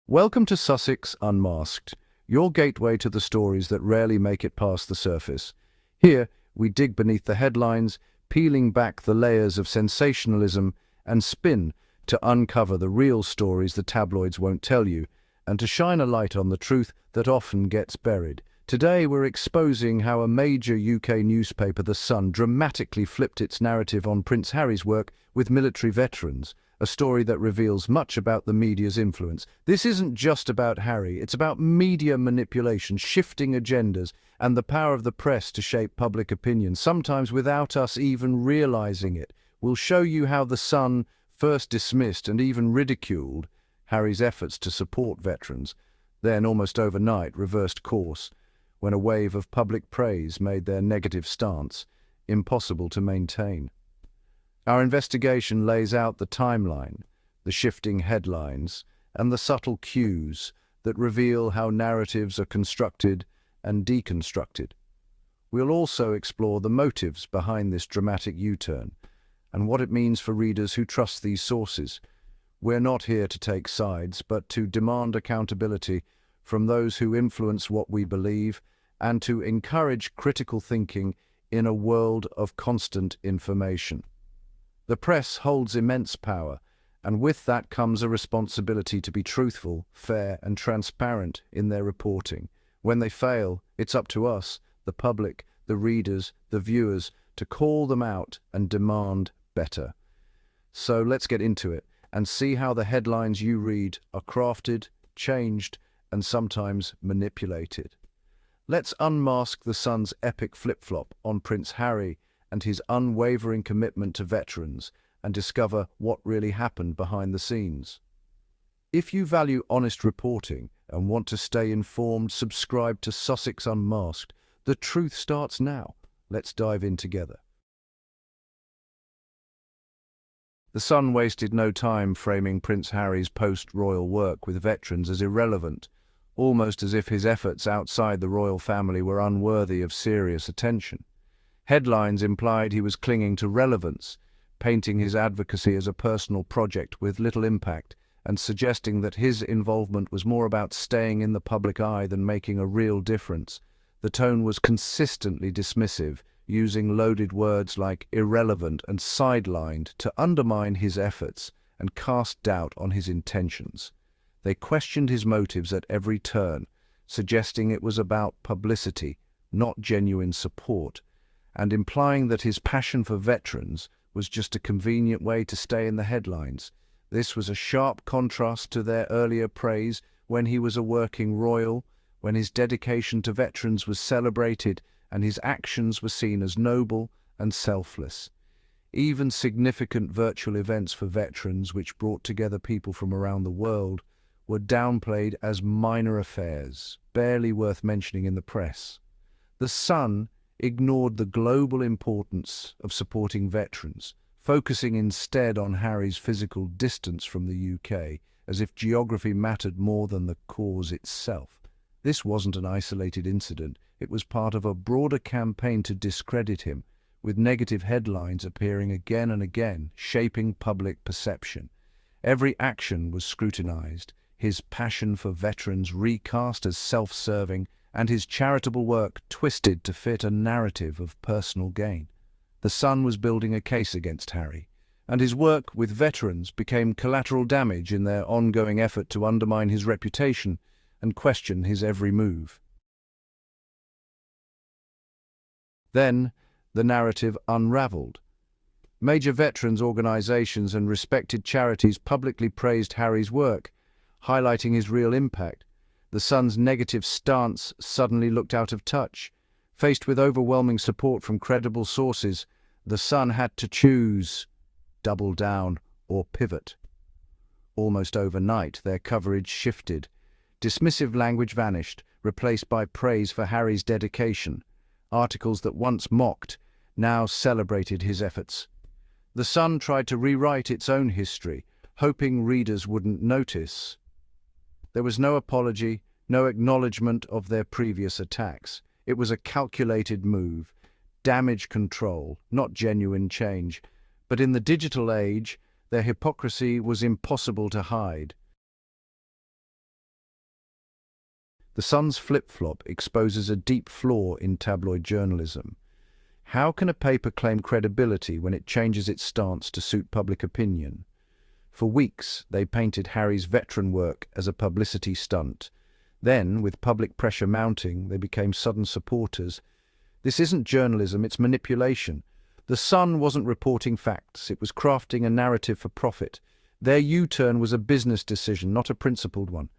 Welcome to Sussex Unmasked, your gateway to the stories that rarely make it past the surface. Here, we dig beneath the headlines, peeling back the layers of sensationalism and spin to uncover the real stories the tabloids won't tell you, and to shine a light on the truth that often gets buried. Today, we're exposing how a major UK newspaper, The Sun, dramatically flipped its narrative on Prince Harry's work with military veterans, a story that reveals much about the media's influence. This isn't just about Harry, it's about media manipulation, shifting agendas, and the power of the press to shape public opinion, sometimes without us even realizing it. We'll show you how The Sun first dismissed and even ridiculed Harry's efforts to support veterans, then almost overnight reversed course when a wave of public praise made their negative stance impossible to maintain. Our investigation lays out the timeline, the shifting headlines, and the subtle cues that reveal how narratives are constructed and deconstructed. We'll also explore the motives behind this dramatic U-turn and what it means for readers who trust these sources. We're not here to take sides, but to demand accountability from those who influence what we believe and to encourage critical thinking in a world of constant information. The press holds immense power, and with that comes a responsibility to be truthful, fair, and transparent in their reporting. When they fail, it's up to us, the public, the readers, the viewers, to call them out and demand better. So let's get into it and see how the headlines you read are crafted, changed, and sometimes manipulated. Let's unmask The Sun's epic flip-flop on Prince Harry and his unwavering commitment to veterans, and discover what really happened behind the scenes. If you value honest reporting and want to stay informed, subscribe to Sussex Unmasked. The truth starts now. Let's dive in together. The Sun wasted no time framing Prince Harry's post-royal work with veterans as irrelevant, almost as if his efforts outside the royal family were unworthy of serious attention. Headlines implied he was clinging to relevance, painting his advocacy as a personal project with little impact, and suggesting that his involvement was more about staying in the public eye than making a real difference. The tone was consistently dismissive, using loaded words like irrelevant and sidelined to undermine his efforts and cast doubt on his intentions. They questioned his motives at every turn, suggesting it was about publicity, not genuine support, and implying that his passion for veterans was just a convenient way to stay in the headlines. This was a sharp contrast to their earlier praise when he was a working royal, when his dedication to veterans was celebrated and his actions were seen as noble and selfless. Even significant virtual events for veterans, which brought together people from around the world, were downplayed as minor affairs, barely worth mentioning in the press. The Sun ignored the global importance of supporting veterans, focusing instead on Harry's physical distance from the UK, as if geography mattered more than the cause itself. This wasn't an isolated incident, it was part of a broader campaign to discredit him, with negative headlines appearing again and again, shaping public perception. Every action was scrutinized, his passion for veterans recast as self-serving, and his charitable work twisted to fit a narrative of personal gain. The Sun was building a case against Harry, and his work with veterans became collateral damage in their ongoing effort to undermine his reputation and question his every move. Then, the narrative unraveled. Major veterans organizations and respected charities publicly praised Harry's work, highlighting his real impact. The Sun's negative stance suddenly looked out of touch. Faced with overwhelming support from credible sources, The Sun had to choose: double down or pivot. Almost overnight, their coverage shifted. Dismissive language vanished, replaced by praise for Harry's dedication. Articles that once mocked now celebrated his efforts. The Sun tried to rewrite its own history, hoping readers wouldn't notice. There was no apology, no acknowledgement of their previous attacks. It was a calculated move, damage control, not genuine change. But in the digital age, their hypocrisy was impossible to hide. The Sun's flip-flop exposes a deep flaw in tabloid journalism. How can a paper claim credibility when it changes its stance to suit public opinion? For weeks, they painted Harry's veteran work as a publicity stunt. Then, with public pressure mounting, they became sudden supporters. This isn't journalism, it's manipulation. The Sun wasn't reporting facts, it was crafting a narrative for profit. Their U-turn was a business decision, not a principled one.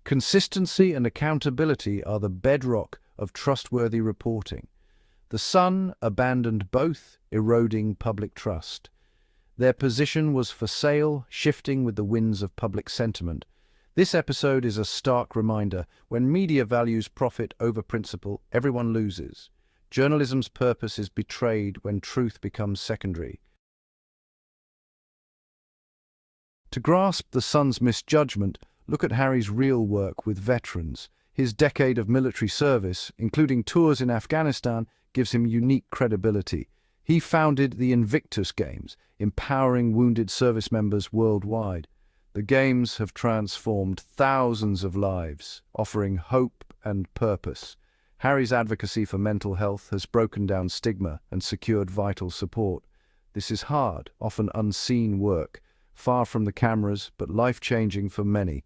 Consistency and accountability are the bedrock of trustworthy reporting. The Sun abandoned both, eroding public trust. Their position was for sale, shifting with the winds of public sentiment. This episode is a stark reminder: when media values profit over principle, everyone loses. Journalism's purpose is betrayed when truth becomes secondary. To grasp the Sun's misjudgment, look at Harry's real work with veterans. His decade of military service, including tours in Afghanistan, gives him unique credibility. He founded the Invictus Games, empowering wounded service members worldwide. The Games have transformed thousands of lives, offering hope and purpose. Harry's advocacy for mental health has broken down stigma and secured vital support. This is hard, often unseen work, far from the cameras, but life-changing for many.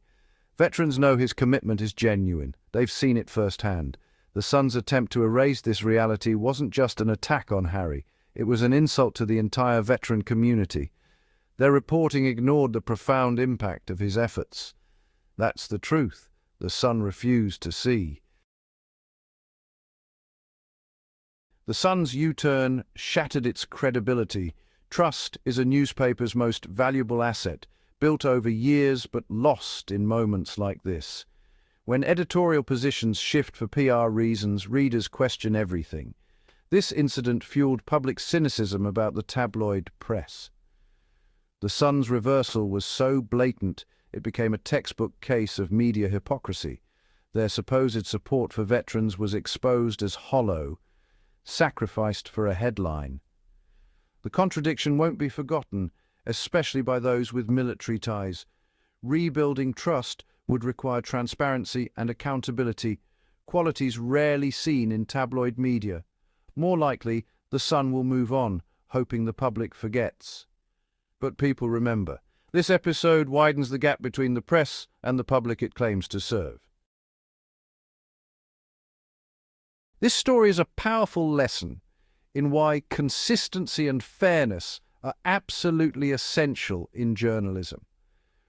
Veterans know his commitment is genuine. They've seen it firsthand. The Sun's attempt to erase this reality wasn't just an attack on Harry. It was an insult to the entire veteran community. Their reporting ignored the profound impact of his efforts. That's the truth the Sun refused to see. The Sun's U-turn shattered its credibility. Trust is a newspaper's most valuable asset, built over years but lost in moments like this. When editorial positions shift for PR reasons, readers question everything. This incident fueled public cynicism about the tabloid press. The Sun's reversal was so blatant, it became a textbook case of media hypocrisy. Their supposed support for veterans was exposed as hollow, sacrificed for a headline. The contradiction won't be forgotten, especially by those with military ties. Rebuilding trust would require transparency and accountability, qualities rarely seen in tabloid media. More likely, the Sun will move on, hoping the public forgets. But people remember. This episode widens the gap between the press and the public it claims to serve. This story is a powerful lesson in why consistency and fairness are absolutely essential in journalism.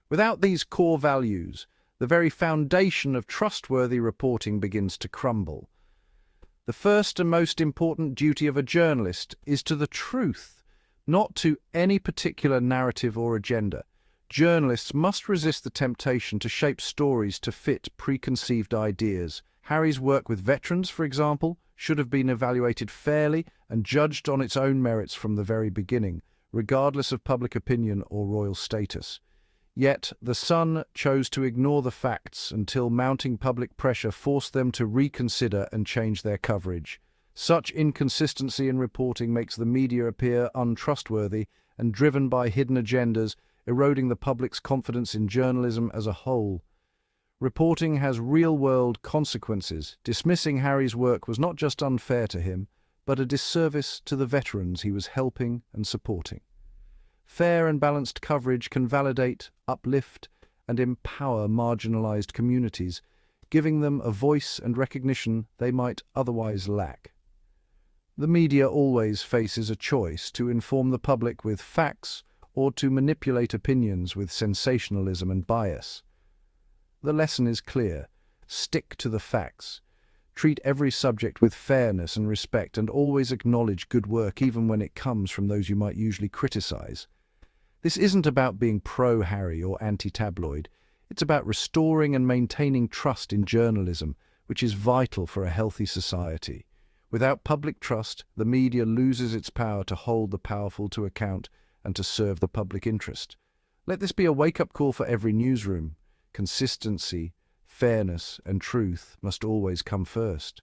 Without these core values, the very foundation of trustworthy reporting begins to crumble. The first and most important duty of a journalist is to the truth, not to any particular narrative or agenda. Journalists must resist the temptation to shape stories to fit preconceived ideas. Harry's work with veterans, for example, should have been evaluated fairly and judged on its own merits from the very beginning, regardless of public opinion or royal status. Yet, the Sun chose to ignore the facts until mounting public pressure forced them to reconsider and change their coverage. Such inconsistency in reporting makes the media appear untrustworthy and driven by hidden agendas, eroding the public's confidence in journalism as a whole. Reporting has real-world consequences. Dismissing Harry's work was not just unfair to him, but a disservice to the veterans he was helping and supporting. Fair and balanced coverage can validate, uplift, and empower marginalized communities, giving them a voice and recognition they might otherwise lack. The media always faces a choice: to inform the public with facts or to manipulate opinions with sensationalism and bias. The lesson is clear: stick to the facts. Treat every subject with fairness and respect, and always acknowledge good work even when it comes from those you might usually criticize. This isn't about being pro-Harry or anti-tabloid. It's about restoring and maintaining trust in journalism, which is vital for a healthy society. Without public trust, the media loses its power to hold the powerful to account and to serve the public interest. Let this be a wake-up call for every newsroom. Consistency, fairness, and truth must always come first.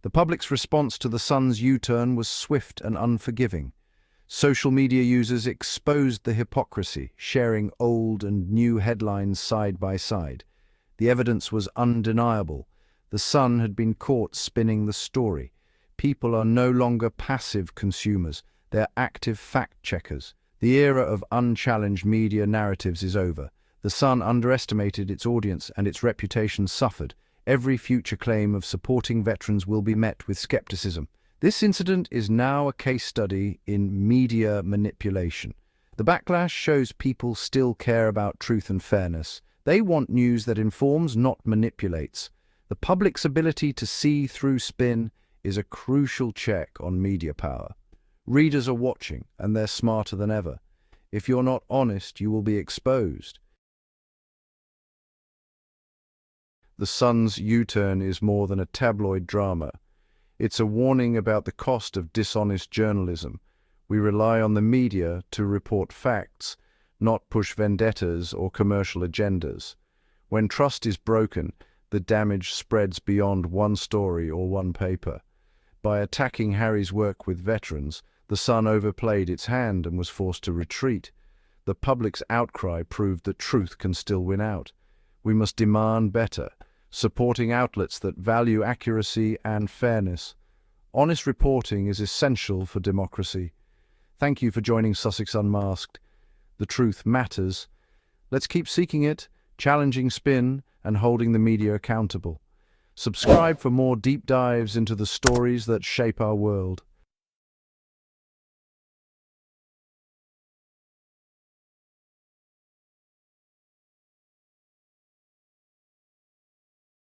The public's response to the Sun's U-turn was swift and unforgiving. Social media users exposed the hypocrisy, sharing old and new headlines side by side. The evidence was undeniable. The Sun had been caught spinning the story. People are no longer passive consumers, they're active fact-checkers. The era of unchallenged media narratives is over. The Sun underestimated its audience and its reputation suffered. Every future claim of supporting veterans will be met with skepticism. This incident is now a case study in media manipulation. The backlash shows people still care about truth and fairness. They want news that informs, not manipulates. The public's ability to see through spin is a crucial check on media power. Readers are watching, and they're smarter than ever. If you're not honest, you will be exposed. The Sun's U-turn is more than a tabloid drama. It's a warning about the cost of dishonest journalism. We rely on the media to report facts, not push vendettas or commercial agendas. When trust is broken, the damage spreads beyond one story or one paper. By attacking Harry's work with veterans, the Sun overplayed its hand and was forced to retreat. The public's outcry proved that truth can still win out. We must demand better, supporting outlets that value accuracy and fairness. Honest reporting is essential for democracy. Thank you for joining Sussex Unmasked. The truth matters. Let's keep seeking it, challenging spin, and holding the media accountable. Subscribe for more deep dives into the stories that shape our world.